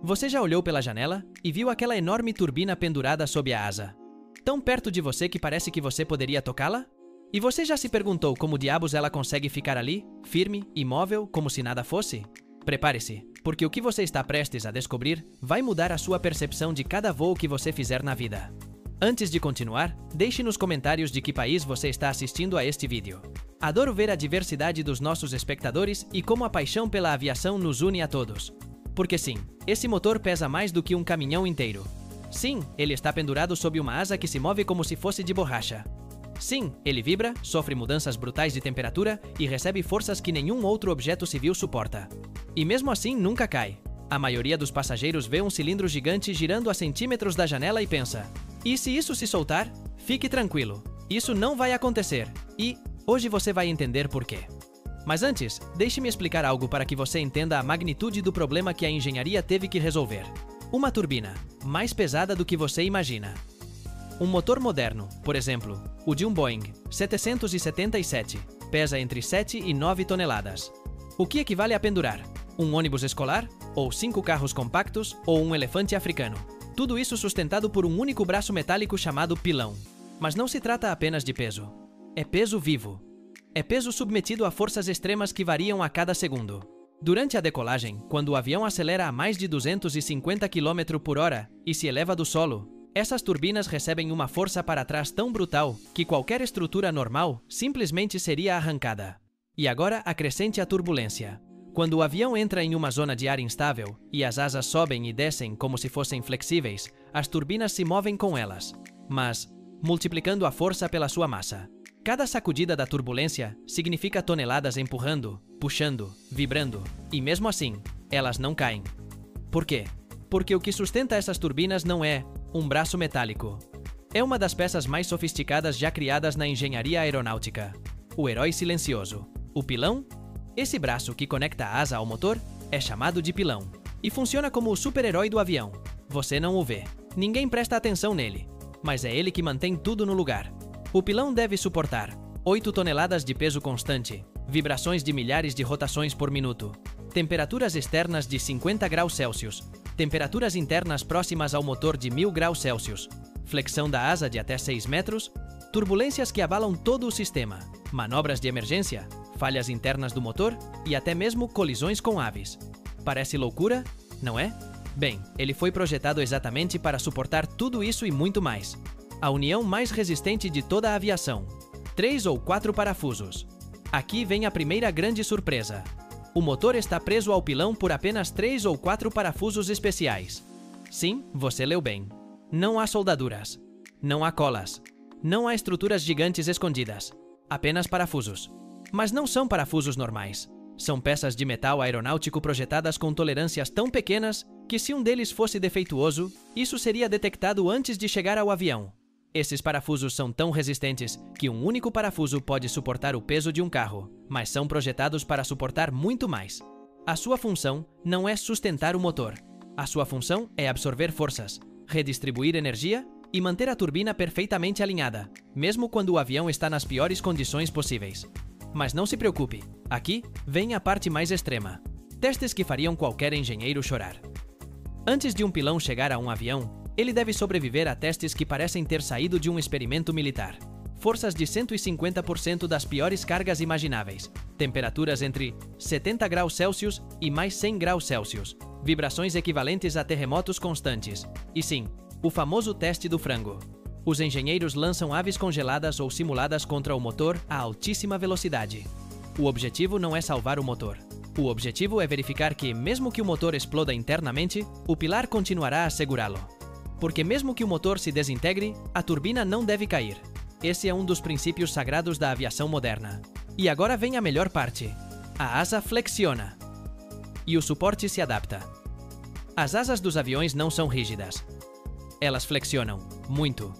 Você já olhou pela janela e viu aquela enorme turbina pendurada sob a asa? Tão perto de você que parece que você poderia tocá-la? E você já se perguntou como diabos ela consegue ficar ali, firme, imóvel, como se nada fosse? Prepare-se, porque o que você está prestes a descobrir vai mudar a sua percepção de cada voo que você fizer na vida. Antes de continuar, deixe nos comentários de que país você está assistindo a este vídeo. Adoro ver a diversidade dos nossos espectadores e como a paixão pela aviação nos une a todos. Porque sim, esse motor pesa mais do que um caminhão inteiro. Sim, ele está pendurado sob uma asa que se move como se fosse de borracha. Sim, ele vibra, sofre mudanças brutais de temperatura e recebe forças que nenhum outro objeto civil suporta. E mesmo assim nunca cai. A maioria dos passageiros vê um cilindro gigante girando a centímetros da janela e pensa: e se isso se soltar? Fique tranquilo, isso não vai acontecer. E hoje você vai entender por quê. Mas antes, deixe-me explicar algo para que você entenda a magnitude do problema que a engenharia teve que resolver. Uma turbina, mais pesada do que você imagina. Um motor moderno, por exemplo, o de um Boeing 777, pesa entre 7 e 9 toneladas. O que equivale a pendurar? Um ônibus escolar? Ou 5 carros compactos? Ou um elefante africano? Tudo isso sustentado por um único braço metálico chamado pilão. Mas não se trata apenas de peso. É peso vivo. É peso submetido a forças extremas que variam a cada segundo. Durante a decolagem, quando o avião acelera a mais de 250 km por hora e se eleva do solo, essas turbinas recebem uma força para trás tão brutal que qualquer estrutura normal simplesmente seria arrancada. E agora acrescente a turbulência. Quando o avião entra em uma zona de ar instável e as asas sobem e descem como se fossem flexíveis, as turbinas se movem com elas, mas multiplicando a força pela sua massa. Cada sacudida da turbulência significa toneladas empurrando, puxando, vibrando, e mesmo assim, elas não caem. Por quê? Porque o que sustenta essas turbinas não é um braço metálico. É uma das peças mais sofisticadas já criadas na engenharia aeronáutica. O herói silencioso. O pilão? Esse braço que conecta a asa ao motor é chamado de pilão. E funciona como o super-herói do avião. Você não o vê. Ninguém presta atenção nele. Mas é ele que mantém tudo no lugar. O pilão deve suportar 8 toneladas de peso constante, vibrações de milhares de rotações por minuto, temperaturas externas de 50 graus Celsius, temperaturas internas próximas ao motor de 1000 graus Celsius, flexão da asa de até 6 metros, turbulências que abalam todo o sistema, manobras de emergência, falhas internas do motor e até mesmo colisões com aves. Parece loucura, não é? Bem, ele foi projetado exatamente para suportar tudo isso e muito mais. A união mais resistente de toda a aviação. 3 ou 4 parafusos. Aqui vem a primeira grande surpresa. O motor está preso ao pilão por apenas 3 ou 4 parafusos especiais. Sim, você leu bem. Não há soldaduras. Não há colas. Não há estruturas gigantes escondidas. Apenas parafusos. Mas não são parafusos normais. São peças de metal aeronáutico projetadas com tolerâncias tão pequenas que se um deles fosse defeituoso, isso seria detectado antes de chegar ao avião. Esses parafusos são tão resistentes que um único parafuso pode suportar o peso de um carro, mas são projetados para suportar muito mais. A sua função não é sustentar o motor. A sua função é absorver forças, redistribuir energia e manter a turbina perfeitamente alinhada, mesmo quando o avião está nas piores condições possíveis. Mas não se preocupe, aqui vem a parte mais extrema. Testes que fariam qualquer engenheiro chorar. Antes de um pilão chegar a um avião, ele deve sobreviver a testes que parecem ter saído de um experimento militar. Forças de 150% das piores cargas imagináveis, temperaturas entre 70 graus Celsius e mais 100 graus Celsius, vibrações equivalentes a terremotos constantes. E sim, o famoso teste do frango. Os engenheiros lançam aves congeladas ou simuladas contra o motor a altíssima velocidade. O objetivo não é salvar o motor. O objetivo é verificar que, mesmo que o motor exploda internamente, o pilar continuará a segurá-lo. Porque mesmo que o motor se desintegre, a turbina não deve cair. Esse é um dos princípios sagrados da aviação moderna. E agora vem a melhor parte. A asa flexiona. E o suporte se adapta. As asas dos aviões não são rígidas. Elas flexionam, muito.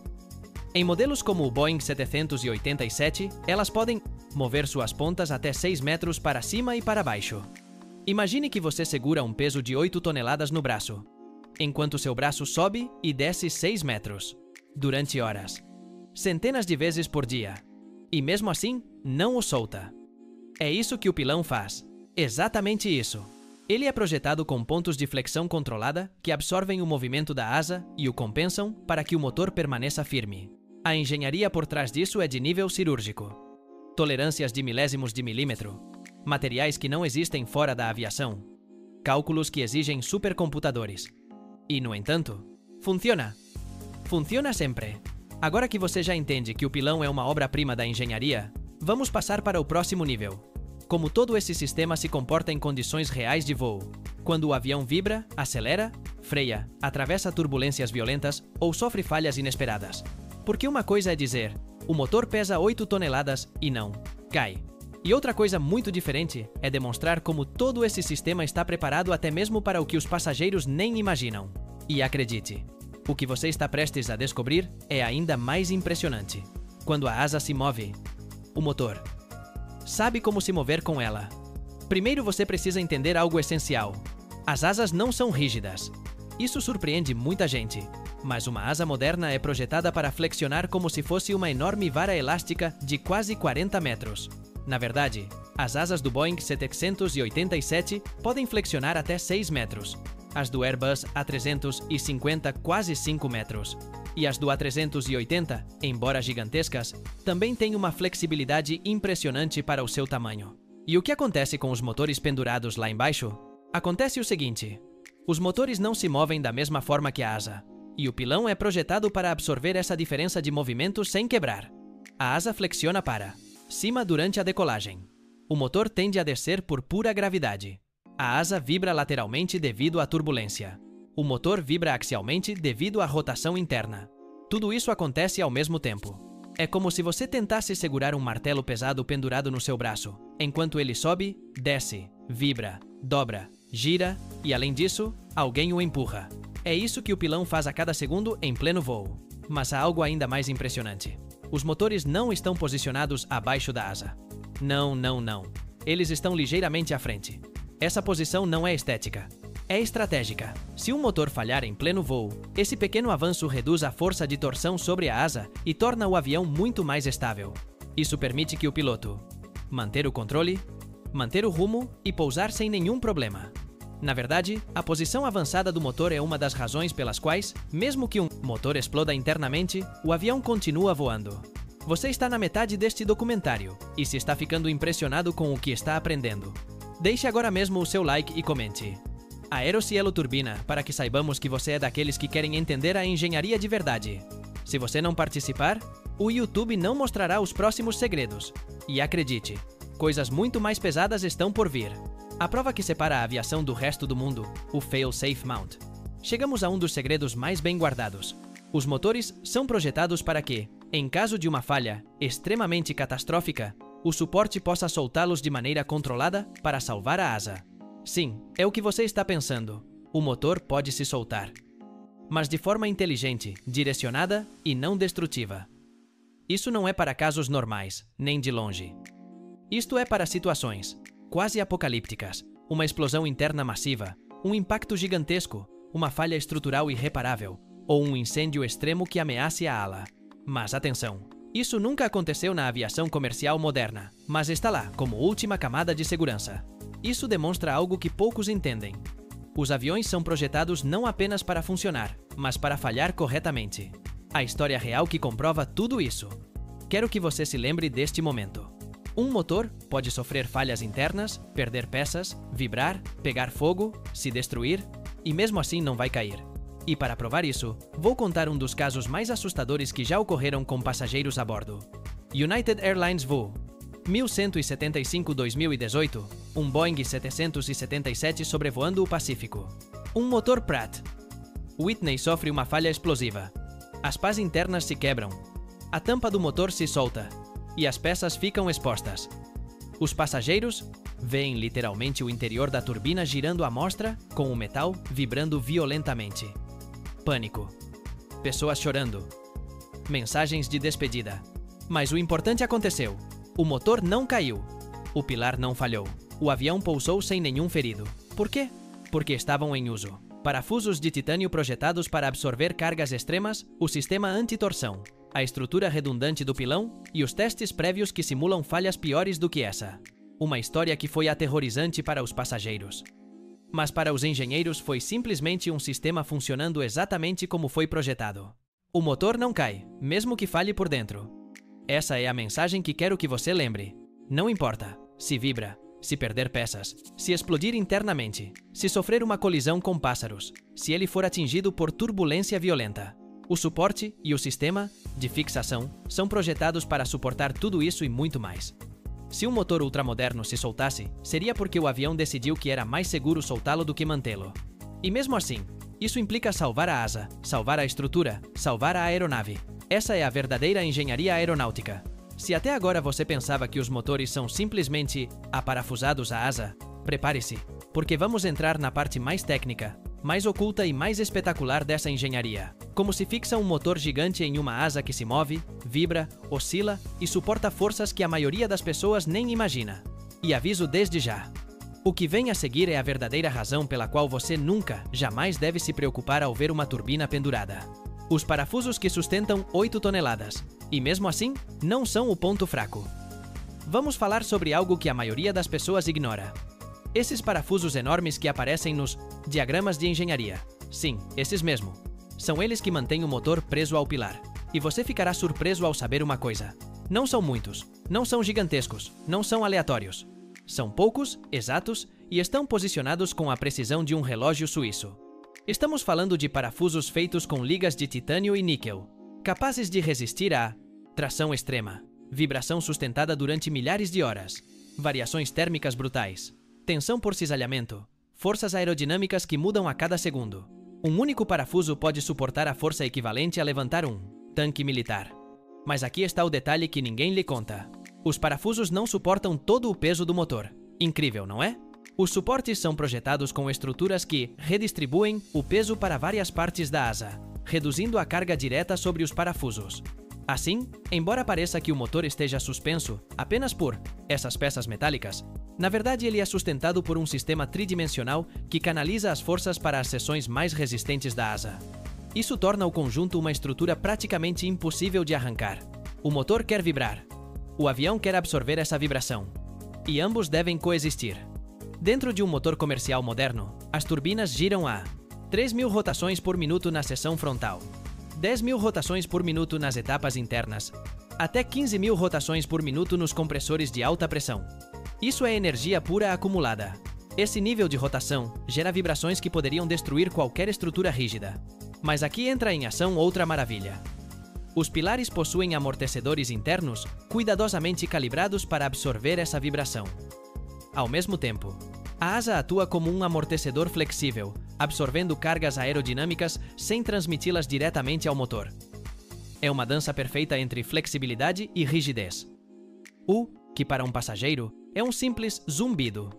Em modelos como o Boeing 787, elas podem mover suas pontas até 6 metros para cima e para baixo. Imagine que você segura um peso de 8 toneladas no braço, enquanto seu braço sobe e desce 6 metros, durante horas, centenas de vezes por dia. E mesmo assim, não o solta. É isso que o pilão faz. Exatamente isso. Ele é projetado com pontos de flexão controlada que absorvem o movimento da asa e o compensam para que o motor permaneça firme. A engenharia por trás disso é de nível cirúrgico. Tolerâncias de milésimos de milímetro. Materiais que não existem fora da aviação. Cálculos que exigem supercomputadores. E, no entanto, funciona. Funciona sempre. Agora que você já entende que o pilão é uma obra-prima da engenharia, vamos passar para o próximo nível. Como todo esse sistema se comporta em condições reais de voo. Quando o avião vibra, acelera, freia, atravessa turbulências violentas ou sofre falhas inesperadas. Porque uma coisa é dizer, o motor pesa 8 toneladas e não cai. E outra coisa muito diferente é demonstrar como todo esse sistema está preparado até mesmo para o que os passageiros nem imaginam. E acredite, o que você está prestes a descobrir é ainda mais impressionante. Quando a asa se move, o motor sabe como se mover com ela. Primeiro você precisa entender algo essencial. As asas não são rígidas. Isso surpreende muita gente, mas uma asa moderna é projetada para flexionar como se fosse uma enorme vara elástica de quase 40 metros. Na verdade, as asas do Boeing 787 podem flexionar até 6 metros. As do Airbus A350 quase 5 metros. E as do A380, embora gigantescas, também têm uma flexibilidade impressionante para o seu tamanho. E o que acontece com os motores pendurados lá embaixo? Acontece o seguinte: os motores não se movem da mesma forma que a asa, e o pilão é projetado para absorver essa diferença de movimento sem quebrar. A asa flexiona para cima durante a decolagem. O motor tende a descer por pura gravidade. A asa vibra lateralmente devido à turbulência. O motor vibra axialmente devido à rotação interna. Tudo isso acontece ao mesmo tempo. É como se você tentasse segurar um martelo pesado pendurado no seu braço, enquanto ele sobe, desce, vibra, dobra, gira e, além disso, alguém o empurra. É isso que o pilão faz a cada segundo em pleno voo. Mas há algo ainda mais impressionante. Os motores não estão posicionados abaixo da asa. Não. Eles estão ligeiramente à frente. Essa posição não é estética. É estratégica. Se um motor falhar em pleno voo, esse pequeno avanço reduz a força de torção sobre a asa e torna o avião muito mais estável. Isso permite que o piloto manter o controle, manter o rumo e pousar sem nenhum problema. Na verdade, a posição avançada do motor é uma das razões pelas quais, mesmo que um motor exploda internamente, o avião continua voando. Você está na metade deste documentário e se está ficando impressionado com o que está aprendendo. Deixe agora mesmo o seu like e comente. Aerocielo Turbina, para que saibamos que você é daqueles que querem entender a engenharia de verdade. Se você não participar, o YouTube não mostrará os próximos segredos. E acredite, coisas muito mais pesadas estão por vir. A prova que separa a aviação do resto do mundo, o Fail-Safe Mount. Chegamos a um dos segredos mais bem guardados. Os motores são projetados para que, em caso de uma falha extremamente catastrófica, o suporte possa soltá-los de maneira controlada para salvar a asa. Sim, é o que você está pensando. O motor pode se soltar. Mas de forma inteligente, direcionada e não destrutiva. Isso não é para casos normais, nem de longe. Isto é para situações quase apocalípticas, uma explosão interna massiva, um impacto gigantesco, uma falha estrutural irreparável, ou um incêndio extremo que ameace a ala. Mas atenção, isso nunca aconteceu na aviação comercial moderna, mas está lá como última camada de segurança. Isso demonstra algo que poucos entendem. Os aviões são projetados não apenas para funcionar, mas para falhar corretamente. A história real que comprova tudo isso. Quero que você se lembre deste momento. Um motor pode sofrer falhas internas, perder peças, vibrar, pegar fogo, se destruir, e mesmo assim não vai cair. E para provar isso, vou contar um dos casos mais assustadores que já ocorreram com passageiros a bordo. United Airlines voo 1175-2018, um Boeing 777 sobrevoando o Pacífico. Um motor Pratt Whitney sofre uma falha explosiva. As pás internas se quebram. A tampa do motor se solta. E as peças ficam expostas. Os passageiros veem literalmente o interior da turbina girando à mostra, com o metal vibrando violentamente. Pânico. Pessoas chorando. Mensagens de despedida. Mas o importante aconteceu. O motor não caiu. O pilar não falhou. O avião pousou sem nenhum ferido. Por quê? Porque estavam em uso parafusos de titânio projetados para absorver cargas extremas, o sistema anti-torção, a estrutura redundante do pilão e os testes prévios que simulam falhas piores do que essa. Uma história que foi aterrorizante para os passageiros. Mas para os engenheiros foi simplesmente um sistema funcionando exatamente como foi projetado. O motor não cai, mesmo que falhe por dentro. Essa é a mensagem que quero que você lembre. Não importa se vibra, se perder peças, se explodir internamente, se sofrer uma colisão com pássaros, se ele for atingido por turbulência violenta. O suporte e o sistema de fixação são projetados para suportar tudo isso e muito mais. Se um motor ultramoderno se soltasse, seria porque o avião decidiu que era mais seguro soltá-lo do que mantê-lo. E mesmo assim, isso implica salvar a asa, salvar a estrutura, salvar a aeronave. Essa é a verdadeira engenharia aeronáutica. Se até agora você pensava que os motores são simplesmente aparafusados à asa, prepare-se, porque vamos entrar na parte mais técnica, mais oculta e mais espetacular dessa engenharia. Como se fixa um motor gigante em uma asa que se move, vibra, oscila e suporta forças que a maioria das pessoas nem imagina. E aviso desde já. O que vem a seguir é a verdadeira razão pela qual você nunca, jamais deve se preocupar ao ver uma turbina pendurada. Os parafusos que sustentam 8 toneladas, e mesmo assim, não são o ponto fraco. Vamos falar sobre algo que a maioria das pessoas ignora. Esses parafusos enormes que aparecem nos diagramas de engenharia. Sim, esses mesmo. São eles que mantêm o motor preso ao pilar. E você ficará surpreso ao saber uma coisa. Não são muitos, não são gigantescos, não são aleatórios. São poucos, exatos e estão posicionados com a precisão de um relógio suíço. Estamos falando de parafusos feitos com ligas de titânio e níquel, capazes de resistir à tração extrema, vibração sustentada durante milhares de horas, variações térmicas brutais, tensão por cisalhamento, forças aerodinâmicas que mudam a cada segundo. Um único parafuso pode suportar a força equivalente a levantar um tanque militar. Mas aqui está o detalhe que ninguém lhe conta. Os parafusos não suportam todo o peso do motor. Incrível, não é? Os suportes são projetados com estruturas que redistribuem o peso para várias partes da asa, reduzindo a carga direta sobre os parafusos. Assim, embora pareça que o motor esteja suspenso apenas por essas peças metálicas, na verdade ele é sustentado por um sistema tridimensional que canaliza as forças para as seções mais resistentes da asa. Isso torna o conjunto uma estrutura praticamente impossível de arrancar. O motor quer vibrar. O avião quer absorver essa vibração. E ambos devem coexistir. Dentro de um motor comercial moderno, as turbinas giram a 3.000 rotações por minuto na seção frontal, 10.000 rotações por minuto nas etapas internas, até 15.000 rotações por minuto nos compressores de alta pressão. Isso é energia pura acumulada. Esse nível de rotação gera vibrações que poderiam destruir qualquer estrutura rígida. Mas aqui entra em ação outra maravilha. Os pilares possuem amortecedores internos cuidadosamente calibrados para absorver essa vibração. Ao mesmo tempo, a asa atua como um amortecedor flexível, absorvendo cargas aerodinâmicas sem transmiti-las diretamente ao motor. É uma dança perfeita entre flexibilidade e rigidez. O que para um passageiro é um simples zumbido.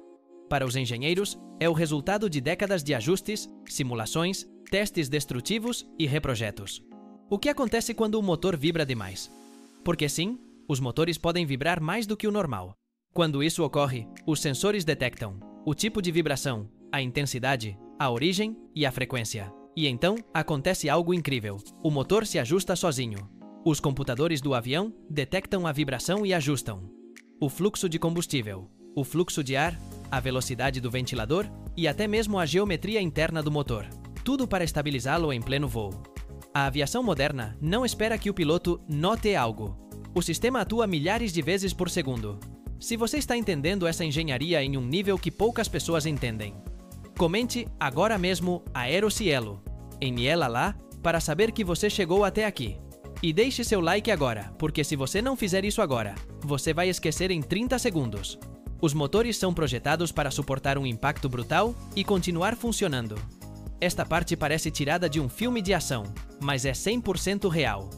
Para os engenheiros, é o resultado de décadas de ajustes, simulações, testes destrutivos e reprojetos. O que acontece quando o motor vibra demais? Porque sim, os motores podem vibrar mais do que o normal. Quando isso ocorre, os sensores detectam o tipo de vibração, a intensidade, a origem e a frequência. E então, acontece algo incrível. O motor se ajusta sozinho. Os computadores do avião detectam a vibração e ajustam o fluxo de combustível, o fluxo de ar, a velocidade do ventilador e até mesmo a geometria interna do motor. Tudo para estabilizá-lo em pleno voo. A aviação moderna não espera que o piloto note algo. O sistema atua milhares de vezes por segundo. Se você está entendendo essa engenharia em um nível que poucas pessoas entendem, comente agora mesmo Aerocielo em ela lá para saber que você chegou até aqui. E deixe seu like agora, porque se você não fizer isso agora, você vai esquecer em 30 segundos. Os motores são projetados para suportar um impacto brutal e continuar funcionando. Esta parte parece tirada de um filme de ação, mas é 100% real.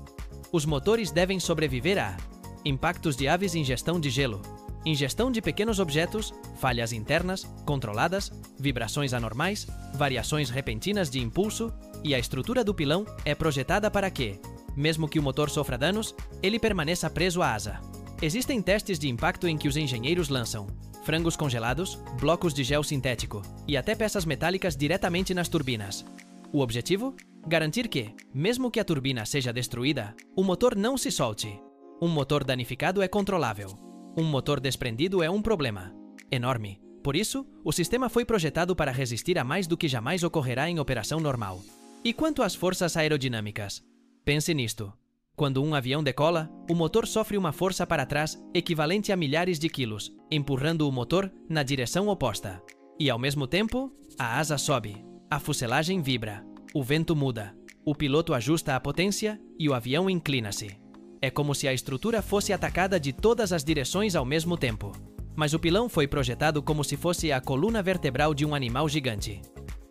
Os motores devem sobreviver a impactos de aves em ingestão de gelo, ingestão de pequenos objetos, falhas internas, controladas, vibrações anormais, variações repentinas de impulso, e a estrutura do pilão é projetada para que, mesmo que o motor sofra danos, ele permaneça preso à asa. Existem testes de impacto em que os engenheiros lançam frangos congelados, blocos de gel sintético e até peças metálicas diretamente nas turbinas. O objetivo? Garantir que, mesmo que a turbina seja destruída, o motor não se solte. Um motor danificado é controlável. Um motor desprendido é um problema enorme, Por isso, o sistema foi projetado para resistir a mais do que jamais ocorrerá em operação normal. E quanto às forças aerodinâmicas? Pense nisto. Quando um avião decola, o motor sofre uma força para trás equivalente a milhares de quilos, empurrando o motor na direção oposta. E ao mesmo tempo, a asa sobe, a fuselagem vibra, o vento muda, o piloto ajusta a potência e o avião inclina-se. É como se a estrutura fosse atacada de todas as direções ao mesmo tempo. Mas o pilão foi projetado como se fosse a coluna vertebral de um animal gigante.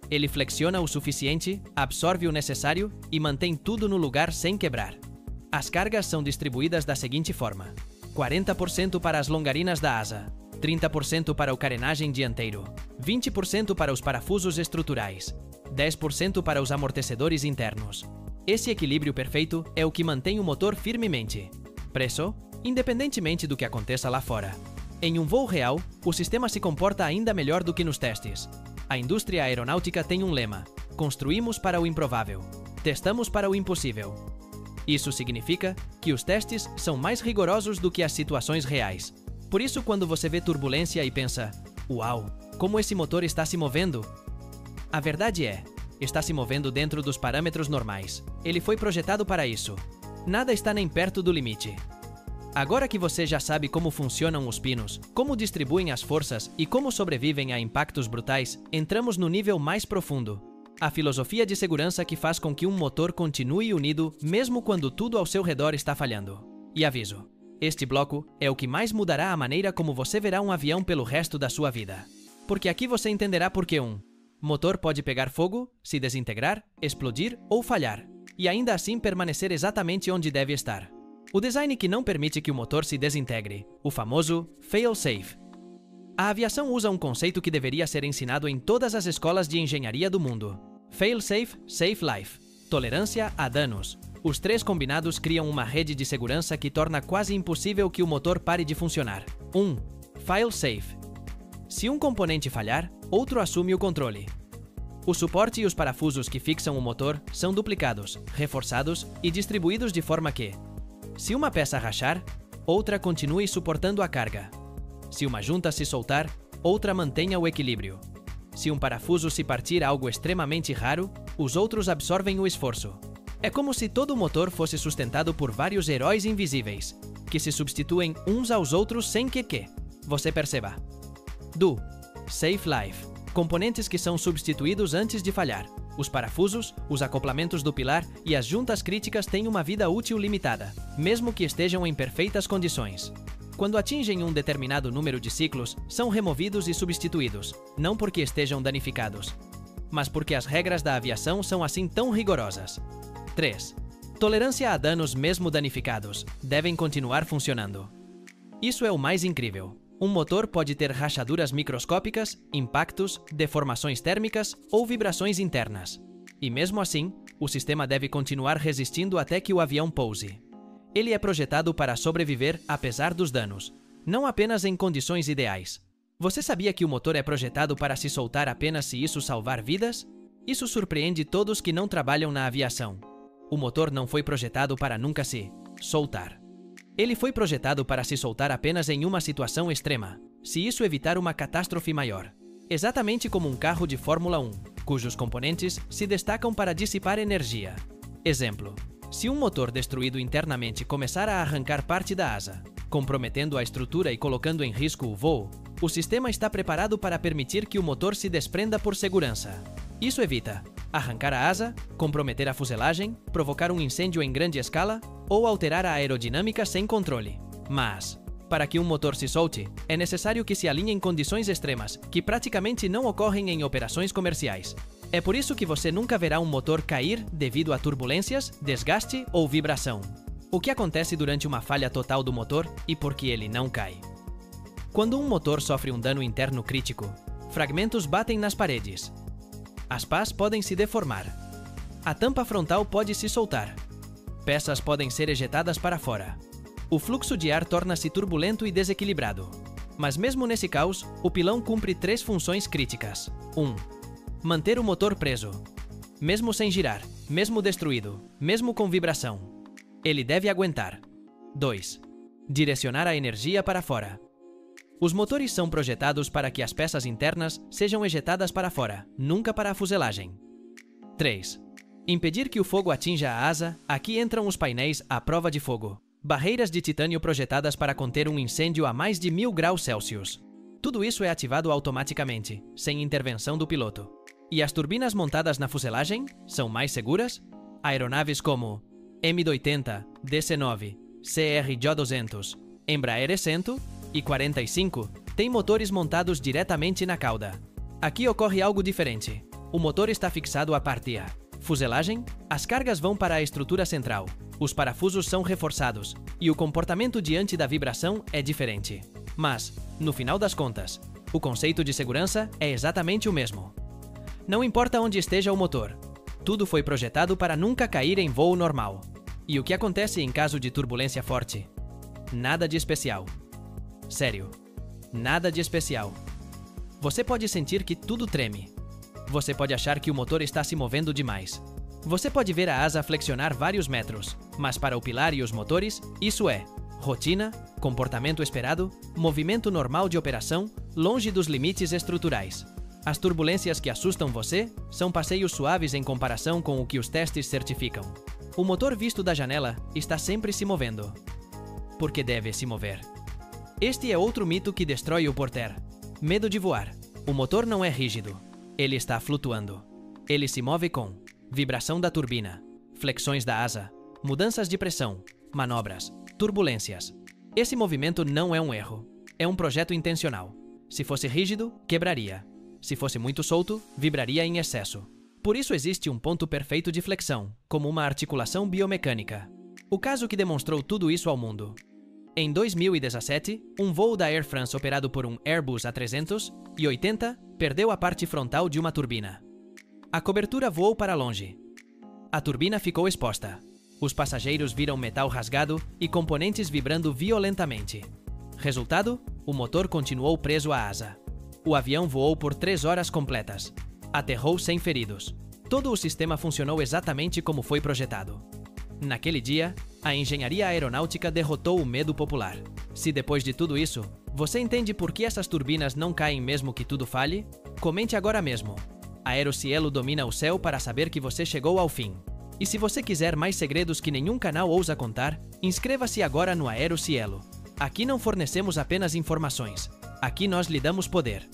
Ele flexiona o suficiente, absorve o necessário e mantém tudo no lugar sem quebrar. As cargas são distribuídas da seguinte forma: 40% para as longarinas da asa, 30% para o carenagem dianteiro, 20% para os parafusos estruturais, 10% para os amortecedores internos. Esse equilíbrio perfeito é o que mantém o motor firmemente preso, independentemente do que aconteça lá fora. Em um voo real, o sistema se comporta ainda melhor do que nos testes. A indústria aeronáutica tem um lema: construímos para o improvável, testamos para o impossível. Isso significa que os testes são mais rigorosos do que as situações reais. Por isso, quando você vê turbulência e pensa, uau, como esse motor está se movendo? A verdade é, está se movendo dentro dos parâmetros normais. Ele foi projetado para isso. Nada está nem perto do limite. Agora que você já sabe como funcionam os pinos, como distribuem as forças e como sobrevivem a impactos brutais, entramos no nível mais profundo. A filosofia de segurança que faz com que um motor continue unido mesmo quando tudo ao seu redor está falhando. E aviso, este bloco é o que mais mudará a maneira como você verá um avião pelo resto da sua vida. Porque aqui você entenderá por que um motor pode pegar fogo, se desintegrar, explodir ou falhar, e ainda assim permanecer exatamente onde deve estar. O design que não permite que o motor se desintegre, o famoso fail-safe. A aviação usa um conceito que deveria ser ensinado em todas as escolas de engenharia do mundo. Fail-safe, safe life. Tolerância a danos. Os três combinados criam uma rede de segurança que torna quase impossível que o motor pare de funcionar. 1. Fail-safe. Se um componente falhar, outro assume o controle. O suporte e os parafusos que fixam o motor são duplicados, reforçados e distribuídos de forma que, se uma peça rachar, outra continue suportando a carga. Se uma junta se soltar, outra mantenha o equilíbrio. Se um parafuso se partir, algo extremamente raro, os outros absorvem o esforço. É como se todo o motor fosse sustentado por vários heróis invisíveis, que se substituem uns aos outros sem que você perceba. Do Safe Life. Componentes que são substituídos antes de falhar. Os parafusos, os acoplamentos do pilar e as juntas críticas têm uma vida útil limitada, mesmo que estejam em perfeitas condições. Quando atingem um determinado número de ciclos, são removidos e substituídos, não porque estejam danificados, mas porque as regras da aviação são assim tão rigorosas. 3. Tolerância a danos mesmo danificados, devem continuar funcionando. Isso é o mais incrível. Um motor pode ter rachaduras microscópicas, impactos, deformações térmicas ou vibrações internas. E mesmo assim, o sistema deve continuar resistindo até que o avião pouse. Ele é projetado para sobreviver apesar dos danos, não apenas em condições ideais. Você sabia que o motor é projetado para se soltar apenas se isso salvar vidas? Isso surpreende todos que não trabalham na aviação. O motor não foi projetado para nunca se soltar. Ele foi projetado para se soltar apenas em uma situação extrema, se isso evitar uma catástrofe maior. Exatamente como um carro de Fórmula 1, cujos componentes se destacam para dissipar energia. Exemplo: se um motor destruído internamente começar a arrancar parte da asa, comprometendo a estrutura e colocando em risco o voo, o sistema está preparado para permitir que o motor se desprenda por segurança. Isso evita arrancar a asa, comprometer a fuselagem, provocar um incêndio em grande escala ou alterar a aerodinâmica sem controle. Mas, para que um motor se solte, é necessário que se alinhe em condições extremas, que praticamente não ocorrem em operações comerciais. É por isso que você nunca verá um motor cair devido a turbulências, desgaste ou vibração. O que acontece durante uma falha total do motor e por que ele não cai? Quando um motor sofre um dano interno crítico, fragmentos batem nas paredes. As pás podem se deformar. A tampa frontal pode se soltar. Peças podem ser ejetadas para fora. O fluxo de ar torna-se turbulento e desequilibrado. Mas mesmo nesse caos, o pilão cumpre 3 funções críticas. 1. Manter o motor preso. Mesmo sem girar, mesmo destruído, mesmo com vibração, ele deve aguentar. 2. Direcionar a energia para fora. Os motores são projetados para que as peças internas sejam ejetadas para fora, nunca para a fuselagem. 3. Impedir que o fogo atinja a asa. Aqui entram os painéis à prova de fogo. Barreiras de titânio projetadas para conter um incêndio a mais de 1000 graus Celsius. Tudo isso é ativado automaticamente, sem intervenção do piloto. E as turbinas montadas na fuselagem são mais seguras? Aeronaves como M80, DC-9, CRJ-200, Embraer E100 e 45 têm motores montados diretamente na cauda. Aqui ocorre algo diferente. O motor está fixado à parte A. Fuselagem, as cargas vão para a estrutura central. Os parafusos são reforçados e o comportamento diante da vibração é diferente. Mas, no final das contas, o conceito de segurança é exatamente o mesmo. Não importa onde esteja o motor, tudo foi projetado para nunca cair em voo normal. E o que acontece em caso de turbulência forte? Nada de especial. Sério, nada de especial. Você pode sentir que tudo treme. Você pode achar que o motor está se movendo demais. Você pode ver a asa flexionar vários metros, mas para o pilar e os motores, isso é rotina, comportamento esperado, movimento normal de operação, longe dos limites estruturais. As turbulências que assustam você são passeios suaves em comparação com o que os testes certificam. O motor visto da janela está sempre se movendo. Porque deve se mover. Este é outro mito que destrói o Porter. Medo de voar. O motor não é rígido. Ele está flutuando. Ele se move com vibração da turbina, flexões da asa, mudanças de pressão, manobras, turbulências. Esse movimento não é um erro. É um projeto intencional. Se fosse rígido, quebraria. Se fosse muito solto, vibraria em excesso. Por isso existe um ponto perfeito de flexão, como uma articulação biomecânica. O caso que demonstrou tudo isso ao mundo. Em 2017, um voo da Air France operado por um Airbus A380 perdeu a parte frontal de uma turbina. A cobertura voou para longe. A turbina ficou exposta. Os passageiros viram metal rasgado e componentes vibrando violentamente. Resultado? O motor continuou preso à asa. O avião voou por 3 horas completas. Aterrou sem feridos. Todo o sistema funcionou exatamente como foi projetado. Naquele dia, a engenharia aeronáutica derrotou o medo popular. Se depois de tudo isso, você entende por que essas turbinas não caem mesmo que tudo falhe? Comente agora mesmo. A Aerocielo domina o céu para saber que você chegou ao fim. E se você quiser mais segredos que nenhum canal ousa contar, inscreva-se agora no Aerocielo. Aqui não fornecemos apenas informações. Aqui nós lhe damos poder.